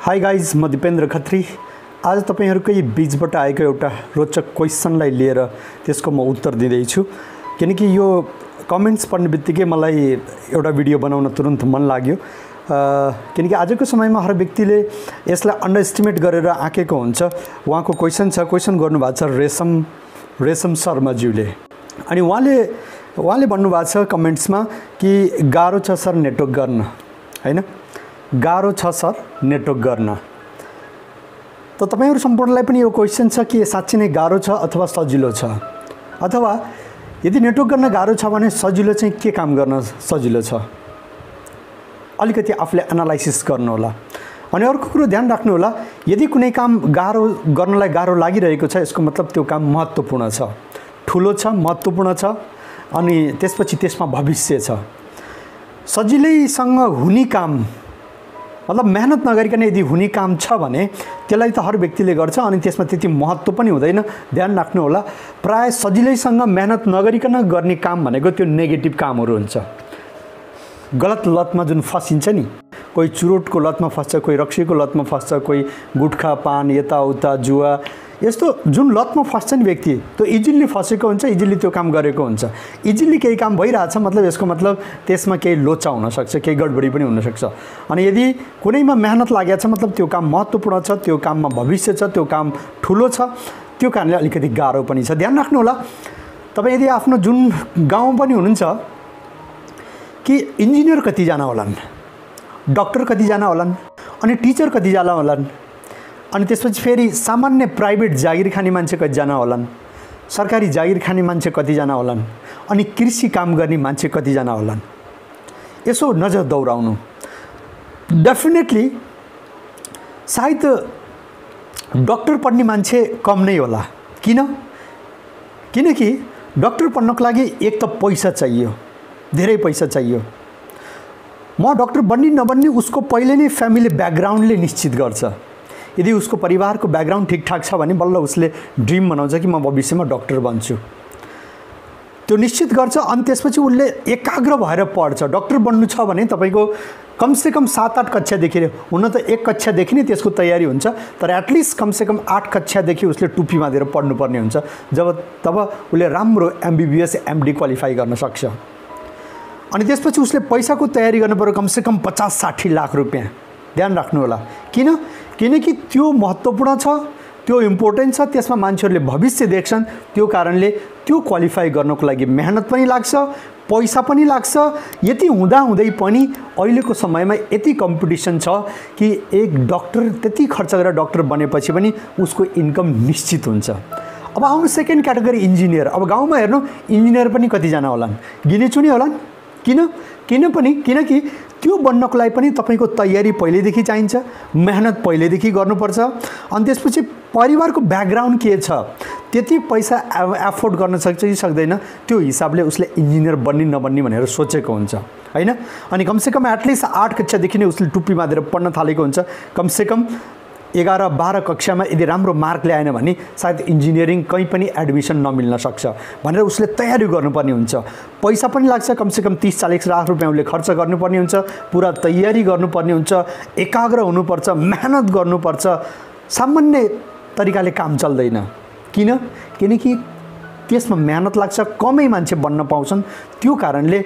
Hi guys, म दिपेन्द्र खत्री। आज तपाईहरुकै बीचबाट आएको एउटा रोचक क्वेशनलाई लिएर त्यसको म उत्तर दिँदैछु। किनकि यो कमेन्ट्स पढ्ने बित्तिकै मलाई एउटा भिडियो बनाउन तुरुन्त मन लाग्यो। किनकि आजको समयमा हर व्यक्तिले यसलाई अन्डर एस्टिमेट गरेर आँकेको हुन्छ। उहाँको क्वेशन गर्नुभएको छ रेशम शर्माज्यूले। अनि उहाँले भन्नुभएको छ कमेन्ट्समा कि गाह्रो छ सर नेटवर्क गर्न, हैन? गाह्रो छ सर नेटवर्क गर्न। त तपाईहरु सम्पूर्णलाई पनि यो क्वेशन छ कि साच्चै नै गाह्रो छ अथवा सजिलो छ, अथवा यदि नेटवर्क गर्न गाह्रो छ भने सजिलो चाहिँ के काम गर्न सजिलो छ? अलिकति आफूले एनालाइसिस गर्नु होला। अनि अर्को कुरो ध्यान राख्नु होला, यदि कुनै काम गर्नलाई गाह्रो लागिरहेको छ यसको मतलब त्यो काम महत्त्वपूर्ण छ, ठुलो छ, महत्त्वपूर्ण छ, अनि त्यसपछि त्यसमा भविष्य छ। सजिलैसँग हुने काम मतलब मेहनत नगरिकन यदि हुने काम छ भने त्यसलाई त हर व्यक्तिले गर्छ अनि त्यसमा त्यति महत्त्व पनि हुँदैन। ध्यान राख्नु होला, प्राय सजिलैसँग मेहनत नगरिकन गर्ने काम भनेको त्यो नेगेटिभ कामहरू हुन्छ। गलत लतमा जुन फसिन्छ नि, कोही चुरोटको लतमा फस्छ, कोही रक्सीको लतमा फस्छ, कोही गुटखा पान यताउता जुवा, यस्तो जुन लतमा फस्छ नि व्यक्ति, त्यो इजिली फसेको हुन्छ, इजिली त्यो काम गरेको हुन्छ। इजिली केही काम भइरहेछ मतलब यसको मतलब त्यसमा केही लोचा हुनसक्छ, केही गडबडी पनि हुनसक्छ। अनि यदि कुनैमा मेहनत लागेको छ मतलब त्यो काम महत्त्वपूर्ण छ, त्यो काममा भविष्य छ, त्यो काम ठुलो छ, त्यो कारणले अलिकति गाह्रो पनि छ। ध्यान राख्नु होला, तपाईँ यदि आफ्नो जुन गाउँ पनि हुनुहुन्छ कि इन्जिनियर कतिजना होलान्, डक्टर कतिजना होलान्, अनि टिचर कतिजना होलान्, अनि त्यसपछि फेरि सामान्य प्राइभेट जागिर खाने मान्छे कतिजना होलान्, सरकारी जागिर खाने मान्छे कतिजना होलान्, अनि कृषि काम गर्ने मान्छे कतिजना होलान्। यसो नजर दौडाउनु। डेफिनेटली सायद डक्टर पढ्ने मान्छे कम नै होला। किनकि डक्टर पढ्नको लागि एक त पैसा चाहियो, धेरै पैसा चाहियो। म डक्टर बन्ने नबन्ने उसको पहिले नै फ्यामिली ब्याकग्राउन्डले निश्चित गर्छ। यदि उसको परिवारको ब्याकग्राउन्ड ठिकठाक छ भने बल्ल उसले ड्रिम बनाउँछ कि म भविष्यमा डक्टर बन्छु, त्यो निश्चित गर्छ। अनि त्यसपछि उसले एकाग्र भएर पढ्छ। डक्टर बन्नु छ भने तपाईँको कमसेकम 7-8 कक्षादेखि, हुन त 1 कक्षादेखि नै त्यसको तयारी हुन्छ, तर एटलिस्ट कमसेकम 8 कक्षादेखि उसले टुप्पी बाँधेर पढ्नुपर्ने हुन्छ। तब उसले राम्रो MBBS MD क्वालिफाई गर्न सक्छ। अनि त्यसपछि उसले पैसाको तयारी गर्नु पर्यो, कमसेकम 50-60 लाख रुपियाँ। ध्यान राख्नु होला। किनकि त्यो महत्त्वपूर्ण छ, त्यो इम्पोर्टेन्ट छ, त्यसमा मान्छेहरूले भविष्य देख्छन्। त्यो कारणले त्यो क्वालिफाई गर्नको लागि मेहनत पनि लाग्छ, पैसा पनि लाग्छ। यति हुँदाहुँदै पनि अहिलेको समयमा यति कम्पिटिसन छ कि एक डक्टर त्यति खर्च गरेर डक्टर बनेपछि पनि उसको इन्कम निश्चित हुन्छ। अब आउनु सेकेन्ड क्याटेगोरी इन्जिनियर। अब गाउँमा हेर्नु इन्जिनियर पनि कतिजना होलान्, गिनेचुने होलान्। किनकि त्यो बन्नको लागि पनि तपाईँको तयारी पहिलेदेखि चाहिन्छ, मेहनत पहिलेदेखि गर्नुपर्छ। अनि त्यसपछि परिवारको ब्याकग्राउन्ड के छ, त्यति पैसा एफोर्ड गर्न सक्छ कि सक्दैन, त्यो हिसाबले उसले इन्जिनियर बन्ने नबन्ने भनेर सोचेको हुन्छ, हैन? अनि कमसेकम एटलिस्ट 8 कक्षादेखि नै उसले टुप्पी बाँधेर पढ्न थालेको हुन्छ। कमसेकम 11-12 कक्षामा यदि राम्रो मार्क ल्याएन भने सायद इन्जिनियरिङ कहीँ पनि एडमिसन नमिल्न सक्छ भनेर उसले तयारी गर्नुपर्ने हुन्छ। पैसा पनि लाग्छ, कमसेकम 30-40 लाख रुपियाँ उसले खर्च गर्नुपर्ने हुन्छ, पुरा तयारी गर्नुपर्ने हुन्छ, एकाग्र हुनुपर्छ, मेहनत गर्नुपर्छ। सामान्य तरिकाले काम चल्दैन। किनकि त्यसमा मेहनत लाग्छ, कमै मान्छे बन्न पाउँछन्। त्यो कारणले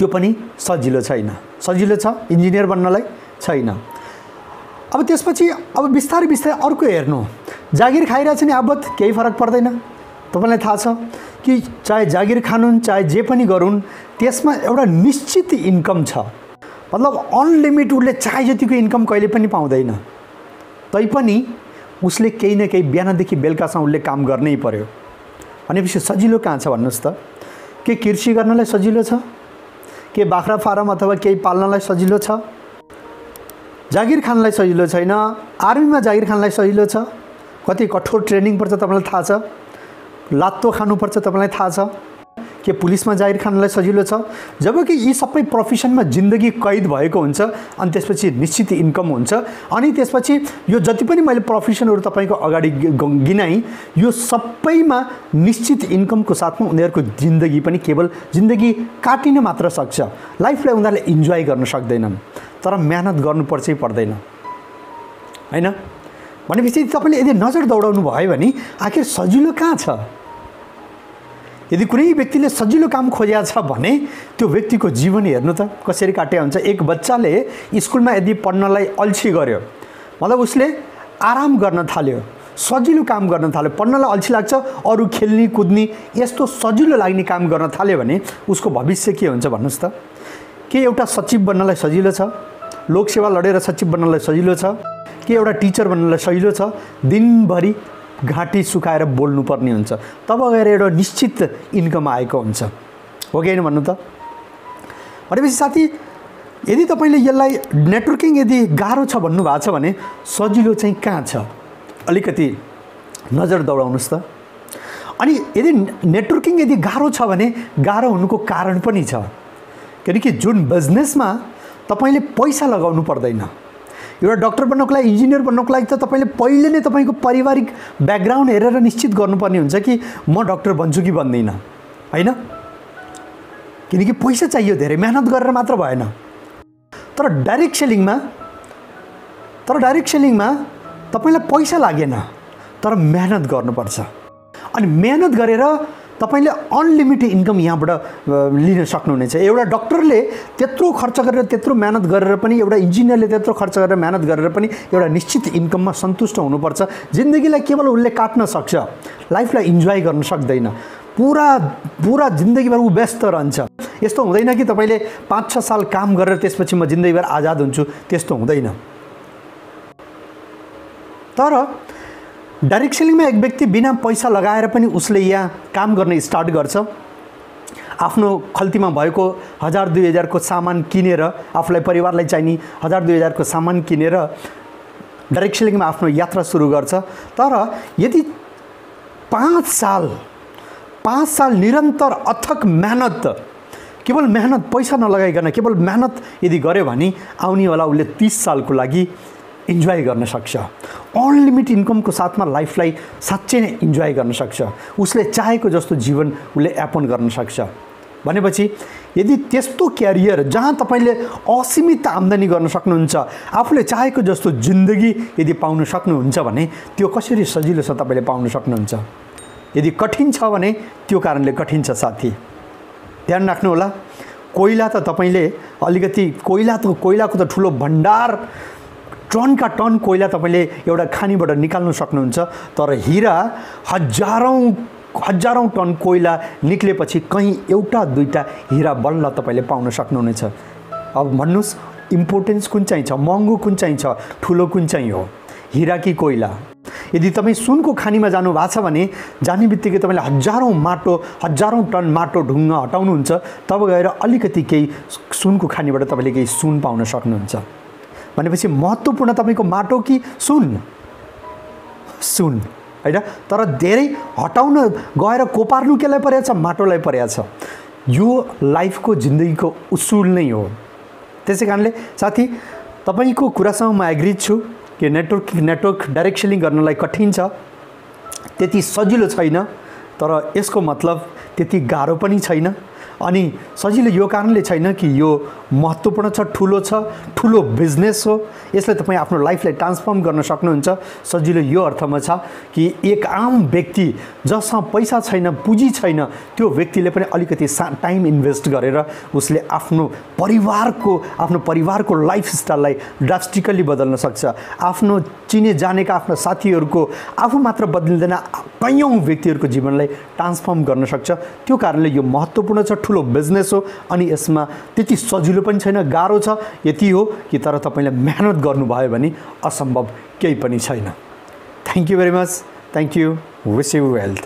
त्यो पनि सजिलो छैन। सजिलो छ इन्जिनियर बन्नलाई? छैन। अब त्यसपछि अब बिस्तारै अर्को हेर्नु, जागिर खाइरहेछ नि आबत, केही फरक पर्दैन। तपाईँलाई थाहा छ कि चाहे जागिर खानुन् चाहे जे पनि गरून्, त्यसमा एउटा निश्चित इन्कम छ। मतलब अनलिमिटेड उसले चाहे जतिको इन्कम कहिले पनि पाउँदैन। तैपनि उसले केही न केही बिहानदेखि बेलुकासम्म उसले काम गर्नै पर्यो। भनेपछि सजिलो कहाँ छ भन्नुहोस् त? के कृषि गर्नलाई सजिलो छ? के बाख्रा फारम अथवा केही पाल्नलाई सजिलो छ? जागिर खानलाई सजिलो छैन। आर्मीमा जागिर खानलाई सजिलो छ? कति कठोर ट्रेनिङ पर्छ तपाईँलाई थाहा छ? लात्तो खानुपर्छ तपाईँलाई थाहा छ? के पुलिसमा जागिर खानलाई सजिलो छ? जबकि यी सबै प्रोफेसनमा जिन्दगी कैद भएको हुन्छ। अनि त्यसपछि निश्चित इन्कम हुन्छ। अनि त्यसपछि यो जति पनि मैले प्रोफेसनहरू तपाईँको अगाडि गिनाएँ, यो सबैमा निश्चित इन्कमको साथमा उनीहरूको जिन्दगी पनि केवल जिन्दगी काटिन मात्र सक्छ। लाइफलाई उनीहरूले इन्जोय गर्न सक्दैनन्, तर मेहनत गर्नुपर्छ पर्दैन। हैन? भनेपछि तपाईले यदि नजर दौडाउनु भयो भने आखिर सजिलो कहाँ छ? यदि कुनै व्यक्तिले सजिलो काम खोजेको छ भने त्यो व्यक्तिको जीवन हेर्नु त कसरी काट्या हुन्छ। एक बच्चाले स्कुलमा यदि पढ्नलाई अल्छी गर्यो, मतलब उसले आराम गर्न थाल्यो, सजिलो काम गर्न थाल्यो, पढ्नलाई अल्छी लाग्छ, अरू खेल्ने कुद्ने यस्तो सजिलो लाग्ने काम गर्न थाल्यो भने उसको भविष्य के हुन्छ भन्नुस् त? के एउटा सचिव बन्नलाई सजिलो छ? लोकसेवा लडेर सचिव बन्नलाई सजिलो छ? के एउटा टिचर बन्नलाई सजिलो छ? दिनभरि घाँटी सुकाएर बोल्नुपर्ने हुन्छ, तब गएर एउटा निश्चित इन्कम आएको हुन्छ, हो कि हैन भन्नु त? भनेपछि साथी, यदि तपाईले यसलाई नेटवर्किङ यदि गाह्रो छ भन्नुभएको छ भने सजिलो चाहिँ कहाँ छ? अलिकति नजर दौडाउनुस् त। अनि यदि नेटवर्किङ यदि गाह्रो छ भने गाह्रो हुनुको कारण पनि छ, किनकि जुन बिजनेसमा तपाईले पैसा लगाउनु पर्दैन, एउटा डाक्टर बन्नको लागि, इन्जिनियर बन्नको लागि त तपाईले पहिले नै तपाईको पारिवारिक ब्याकग्राउन्ड हेरेर निश्चित गर्नुपर्ने हुन्छ कि म डाक्टर बन्छु कि बन्दिन, हैन? किनकि पैसा चाहियो, धेरै मेहनत गरेर मात्र भएन। तर डाइरेक्ट सेलिङमा तपाईलाई पैसा लागेन, तर मेहनत गर्नुपर्छ। अनि मेहनत गरेर तपाईले अनलिमिटेड इन्कम यहाँबाट लिन सक्नुहुनेछ। एउटा डाक्टरले त्यत्रो खर्च गरेर, त्यत्रो मेहनत गरेर पनि, एउटा इन्जिनियरले त्यत्रो खर्च गरेर मेहनत गरेर पनि एउटा निश्चित इन्कममा सन्तुष्ट हुनुपर्छ। जिन्दगीलाई केवल उसले काट्न सक्छ, लाइफलाई इन्जोय गर्न सक्दैन। पुरा जिन्दगीभर ऊ व्यस्त रहन्छ। यस्तो हुँदैन कि तपाईले 5-6 साल काम गरेर त्यसपछि म जिन्दगीभर आजाद हुन्छु, त्यस्तो हुँदैन। तर डाइरेक्ट सेलिङमा एक व्यक्ति बिना पैसा लगाएर पनि उसले यहाँ काम गर्न स्टार्ट गर्छ। आफ्नो खल्तीमा भएको 1000-2000 को सामान किनेर, आफूलाई परिवारलाई चाहिने 1000-2000 को सामान किनेर डाइरेक्ट सेलिङमा आफ्नो यात्रा सुरु गर्छ। तर यदि 5 साल निरन्तर अथक मेहनत, केवल मेहनत, पैसा नलगाइकन केवल मेहनत यदि गर्यो भने आउनेवाला उसले 30 सालको लागि इन्जोय गर्न सक्छ। अनलिमिटेड इन्कमको साथमा लाइफलाई साँच्चै नै इन्जोय गर्न सक्छ। उसले चाहेको जस्तो जीवन उसले यापन गर्न सक्छ। भनेपछि यदि त्यस्तो क्यारियर जहाँ तपाईले असीमित आम्दानी गर्न सक्नुहुन्छ, आफूले चाहेको जस्तो जिन्दगी यदि पाउन सक्नुहुन्छ भने त्यो कसरी सजिलो छ तपाईले पाउन सक्नुहुन्छ। यदि कठिन छ भने त्यो कारणले कठिन छ साथी, ध्यान राख्नु होला। कोइला त तपाईले अलिकति कोइलाको त ठुलो भण्डार, टनका टन कोइला तपाईले एउटा खानीबाट निकाल्न सक्नुहुन्छ। तर हीरा हजारौं टन कोइला निक्लेपछि कहीं एउटा दुईटा हीरा बल्ल तपाईले पाउन सक्नुहुनेछ। अब भन्नुस् इम्पोर्टेन्स कुन चाहिँ छ, महँगो कुन चाहिँ छ, ठुलो कुन चाहिँ हो, हीरा कि कोइला? यदि तपाई सुनको खानीमा जानु भएको छ भने जाने बित्तिकै तपाईले हजारौं टन माटो ढुङ्गा हटाउनुहुन्छ, तब गएर अलिकति केही सुनको खानीबाट तपाईले केही सुन पाउन सक्नुहुन्छ। भनेपछि महत्त्वपूर्ण तपाईको माटो कि सुन हैन? तर धेरै हटाउन गएर कोपार्नु केलाई परेछ? माटोलाई परेछ। यो लाइफको जिन्दगीको उसूल नै हो। त्यसैकारणले साथी, तपाईको कुरासँग म एग्री छु कि नेटवर्क डाइरेक्ट सेलिङ गर्नलाई कठिन छ, त्यति सजिलो छैन, तर यसको मतलब त्यति गाह्रो पनि छैन। अनि सजिलो यो कारणले छैन कि यो महत्त्वपूर्ण छ, ठुलो बिजनेस हो, यसले तपाईँ आफ्नो लाइफलाई ट्रान्सफर्म गर्न सक्नुहुन्छ। सजिलो यो अर्थमा छ कि एक आम व्यक्ति जससँग पैसा छैन, पुँजी छैन, त्यो व्यक्तिले पनि अलिकति टाइम इन्भेस्ट गरेर उसले आफ्नो परिवारको लाइफस्टाइललाई ड्रास्टिकली बदल्न सक्छ। आफ्नो चिने जानेका आफ्ना साथीहरूको आफू मात्र बदलिँदैन, कयौं व्यक्तिहरूको जीवनलाई ट्रान्सफर्म गर्न सक्छ। त्यो कारणले यो महत्त्वपूर्ण छ, ठुलो बिजनेस हो। अनि यसमा त्यति सजिलो पनि छैन, गाह्रो छ यति हो कि तर तपाईले मेहनत गर्नुभयो भने असम्भव केही पनि छैन। Thank you very much. Thank you. Wish you wealth.